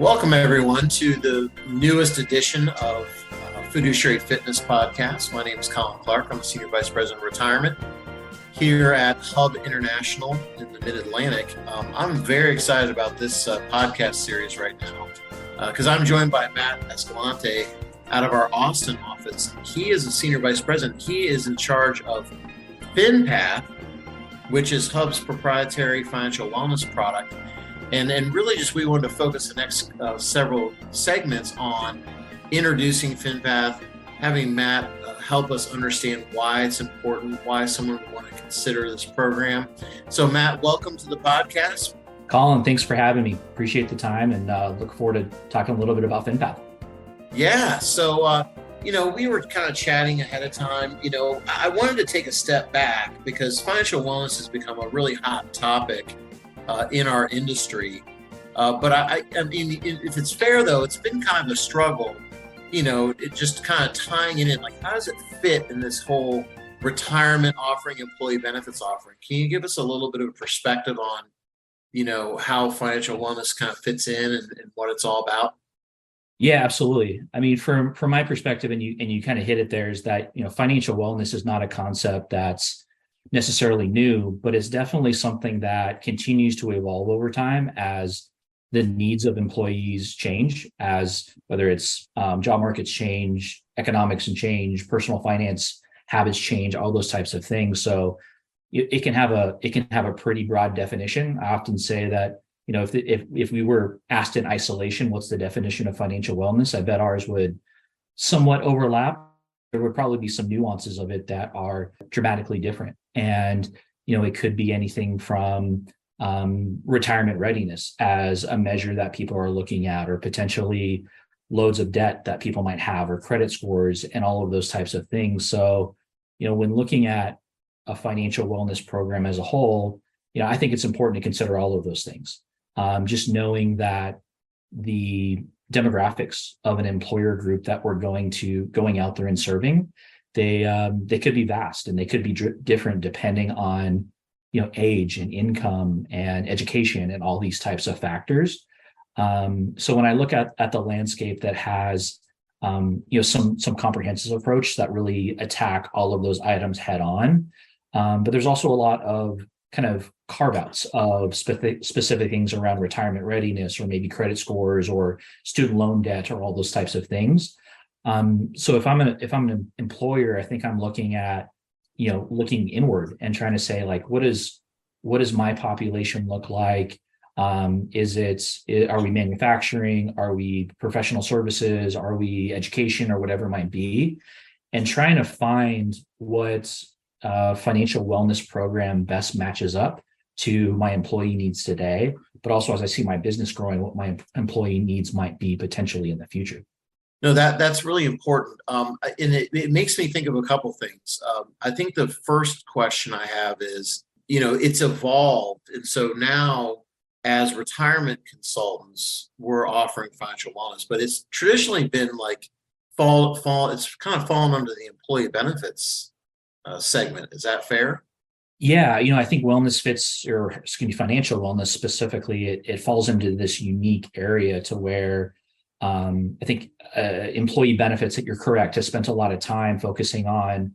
Welcome, everyone, to the newest edition of Fiduciary Fitness podcast. My name is Colin Clark. I'm a Senior Vice President of Retirement here at Hub International in the Mid-Atlantic. I'm very excited about this podcast series right now because I'm joined by Matt Escalante out of our Austin office. He is a Senior Vice President. He is in charge of FinPath, which is Hub's proprietary financial wellness product. And really just we wanted to focus the next several segments on introducing FinPath, having Matt help us understand why it's important, why someone would want to consider this program. So Matt, welcome to the podcast. Colin, thanks for having me. Appreciate the time and look forward to talking a little bit about FinPath. Yeah, so we were kind of chatting ahead of time. I wanted to take a step back because financial wellness has become a really hot topic in our industry. But I mean, if it's fair though, it's been kind of a struggle, it just kind of tying it in, like, how does it fit in this whole retirement offering, employee benefits offering? Can you give us a little bit of a perspective on, how financial wellness kind of fits in and what it's all about? Yeah, absolutely. I mean, from my perspective, and you kind of hit it there, is that, financial wellness is not a concept that's necessarily new, but it's definitely something that continues to evolve over time as the needs of employees change, as whether it's job markets change, economics and change, personal finance habits change, all those types of things. So it can have a pretty broad definition. I often say that, if we were asked in isolation, what's the definition of financial wellness? I bet ours would somewhat overlap. There would probably be some nuances of it that are dramatically different. And, it could be anything from retirement readiness as a measure that people are looking at, or potentially loads of debt that people might have, or credit scores, and all of those types of things. So, when looking at a financial wellness program as a whole, I think it's important to consider all of those things. Just knowing that the demographics of an employer group that we're going out there and serving, they could be vast, and they could be different depending on age and income and education and all these types of factors. So when I look at the landscape that has some comprehensive approach that really attack all of those items head on, but there's also a lot of kind of carve outs of specific things around retirement readiness, or maybe credit scores, or student loan debt, or all those types of things. So if I'm an employer, I think I'm looking at, looking inward and trying to say, like, what does my population look like? Are we manufacturing? Are we professional services? Are we education, or whatever it might be? And trying to find what financial wellness program best matches up to my employee needs today, but also as I see my business growing, what my employee needs might be potentially in the future. No, that's really important. And it makes me think of a couple things. I think the first question I have is, it's evolved. And so now as retirement consultants, we're offering financial wellness, but it's traditionally been like it's kind of fallen under the employee benefits segment. Is that fair? Yeah, I think financial wellness specifically, it falls into this unique area to where I think employee benefits, that you're correct, has spent a lot of time focusing on,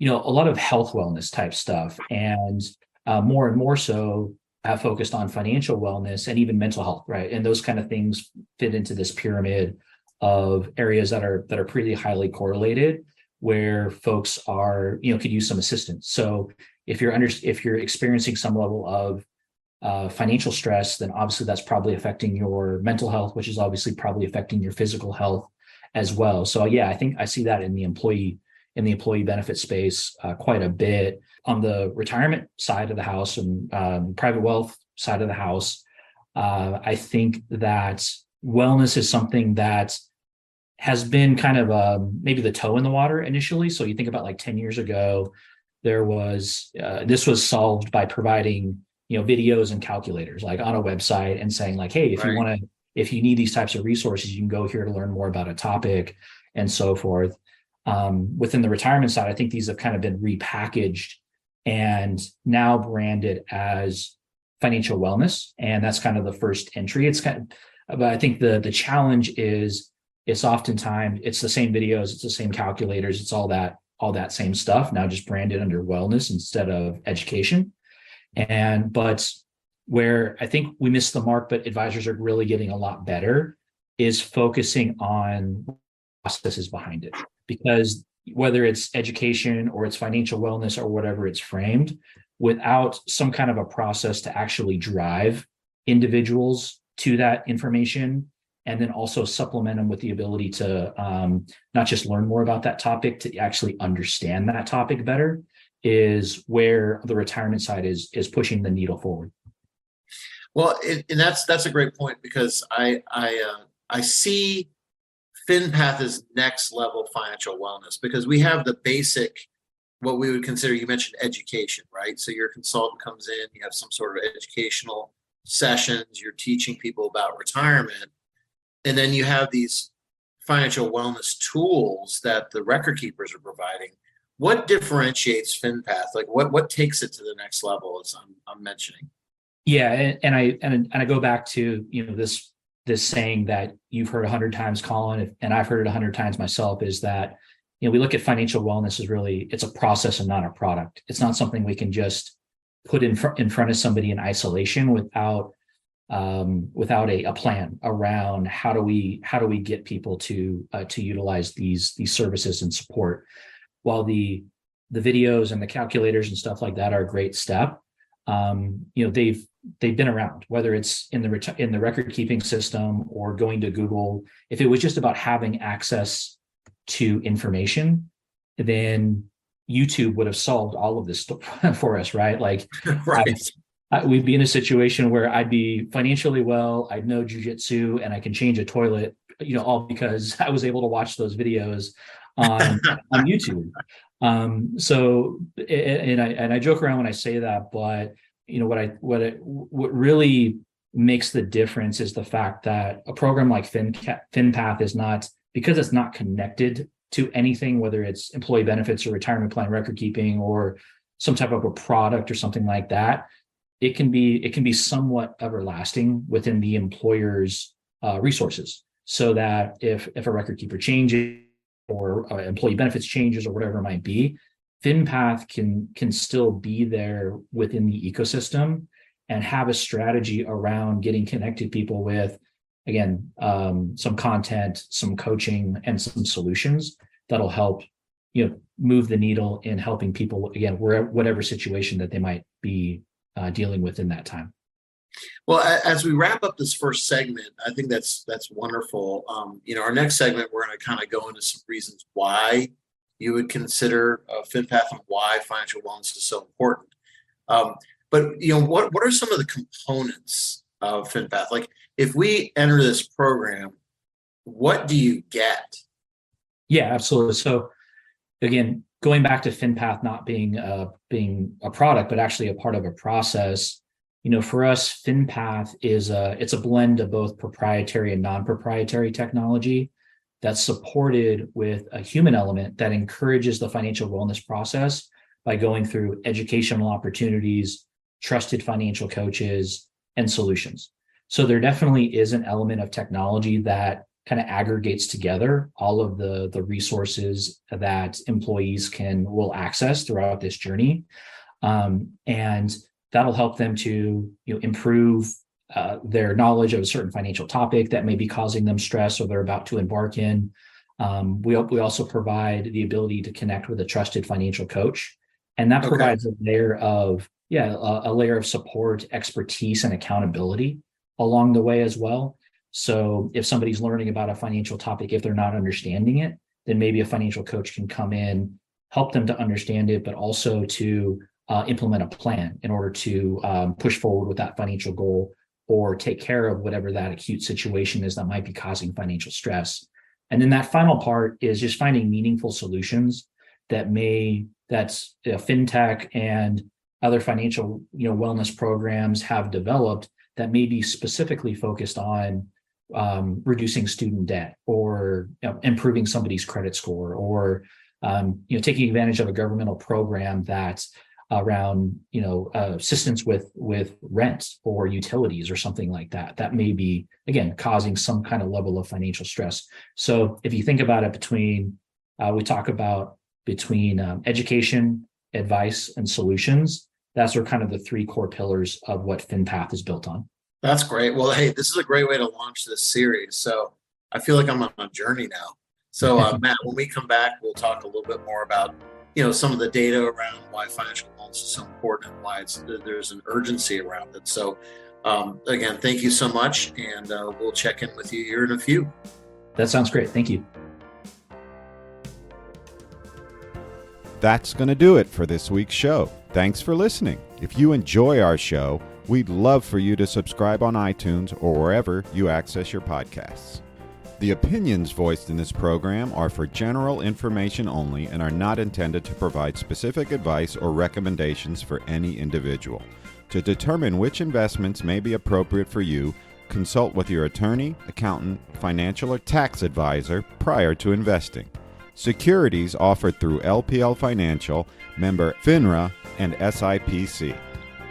a lot of health wellness type stuff, and more and more so have focused on financial wellness and even mental health, right? And those kind of things fit into this pyramid of areas that are pretty highly correlated, where folks are, could use some assistance. So if you're experiencing some level of financial stress, then obviously that's probably affecting your mental health, which is obviously probably affecting your physical health as well. So yeah, I think I see that in the employee benefit space quite a bit. On the retirement side of the house and private wealth side of the house, I think that wellness is something that has been kind of maybe the toe in the water initially. So you think about like 10 years ago, there was this was solved by providing videos and calculators like on a website, and saying like, hey, if you need these types of resources, you can go here to learn more about a topic, and so forth. Within the retirement side, I think these have kind of been repackaged and now branded as financial wellness. And that's kind of the first entry. It's kind of But I think the challenge is it's oftentimes it's the same videos, it's the same calculators, it's all that same stuff now just branded under wellness instead of education. But where I think we missed the mark, but advisors are really getting a lot better, is focusing on processes behind it. Because whether it's education or it's financial wellness or whatever it's framed, without some kind of a process to actually drive individuals to that information, and then also supplement them with the ability to not just learn more about that topic, to actually understand that topic better, is where the retirement side is pushing the needle forward. Well, and that's a great point, because I see FinPath as next level financial wellness, because we have the basic, what we would consider, you mentioned education, right? So your consultant comes in, you have some sort of educational sessions, you're teaching people about retirement, and then you have these financial wellness tools that the record keepers are providing. What differentiates FinPath? Like what takes it to the next level, as I'm mentioning? Yeah, and I go back to this saying that you've heard 100 times, Colin, and I've heard it 100 times myself, is that we look at financial wellness as really, it's a process and not a product. It's not something we can just put in front of somebody in isolation without a plan around how do we get people to utilize these services and support. While the videos and the calculators and stuff like that are a great step, they've been around, whether it's in the record keeping system or going to Google. If it was just about having access to information, then YouTube would have solved all of this stuff for us, right? Like, Right. We'd be in a situation where I'd be financially well, I'd know jujitsu, and I can change a toilet, all because I was able to watch those videos on YouTube. I joke around when I say that, but what really makes the difference is the fact that a program like FinPath is not, because it's not connected to anything, whether it's employee benefits or retirement plan record keeping or some type of a product or something like that. It can be somewhat everlasting within the employer's resources, so that if a record keeper changes or employee benefits changes or whatever it might be, FinPath can still be there within the ecosystem and have a strategy around getting connected people with, again, some content, some coaching, and some solutions that'll help move the needle in helping people, again, whatever situation that they might be dealing with in that time. Well, as we wrap up this first segment, I think that's wonderful. Our next segment, we're going to kind of go into some reasons why you would consider FinPath and why financial wellness is so important. But what are some of the components of FinPath? Like, if we enter this program, what do you get? Yeah, absolutely. So again, going back to FinPath not being a product, but actually a part of a process. For us, FinPath it's a blend of both proprietary and non-proprietary technology that's supported with a human element that encourages the financial wellness process by going through educational opportunities, trusted financial coaches, and solutions. So there definitely is an element of technology that kind of aggregates together all of the resources that employees will access throughout this journey. And that'll help them to improve their knowledge of a certain financial topic that may be causing them stress or they're about to embark in. We also provide the ability to connect with a trusted financial coach, and that provides a layer of support, expertise, and accountability along the way as well. So if somebody's learning about a financial topic, if they're not understanding it, then maybe a financial coach can come in, help them to understand it, but also to implement a plan in order to push forward with that financial goal or take care of whatever that acute situation is that might be causing financial stress. And then that final part is just finding meaningful solutions that's fintech and other financial wellness programs have developed that may be specifically focused on reducing student debt or improving somebody's credit score or taking advantage of a governmental program that around, assistance with rent or utilities or something like that, that may be, again, causing some kind of level of financial stress. So if you think about it we talk about between education, advice, and solutions, that's are kind of the three core pillars of what FinPath is built on. That's great. Well, hey, this is a great way to launch this series. So I feel like I'm on a journey now. So Matt, when we come back, we'll talk a little bit more about, some of the data around why financial wellness is so important and why there's an urgency around it. So again, thank you so much. And we'll check in with you here in a few. That sounds great. Thank you. That's going to do it for this week's show. Thanks for listening. If you enjoy our show, we'd love for you to subscribe on iTunes or wherever you access your podcasts. The opinions voiced in this program are for general information only and are not intended to provide specific advice or recommendations for any individual. To determine which investments may be appropriate for you, consult with your attorney, accountant, financial, or tax advisor prior to investing. Securities offered through LPL Financial, member FINRA, and SIPC.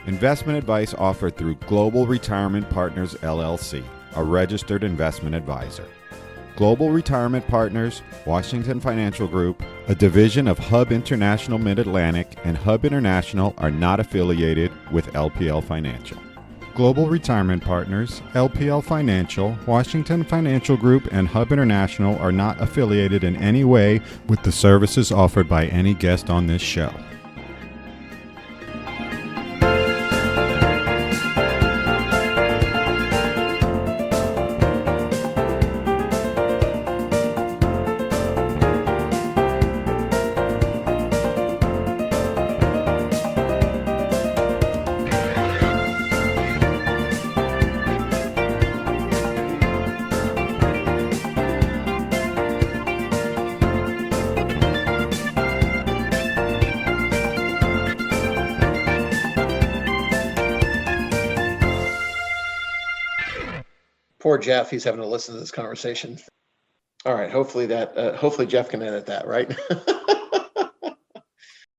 Investment advice offered through Global Retirement Partners, LLC, a registered investment advisor. Global Retirement Partners, Washington Financial Group, a division of Hub International Mid-Atlantic, and Hub International are not affiliated with LPL Financial. Global Retirement Partners, LPL Financial, Washington Financial Group, and Hub International are not affiliated in any way with the services offered by any guest on this show. Poor Jeff, he's having to listen to this conversation. All right, hopefully Jeff can edit that, right?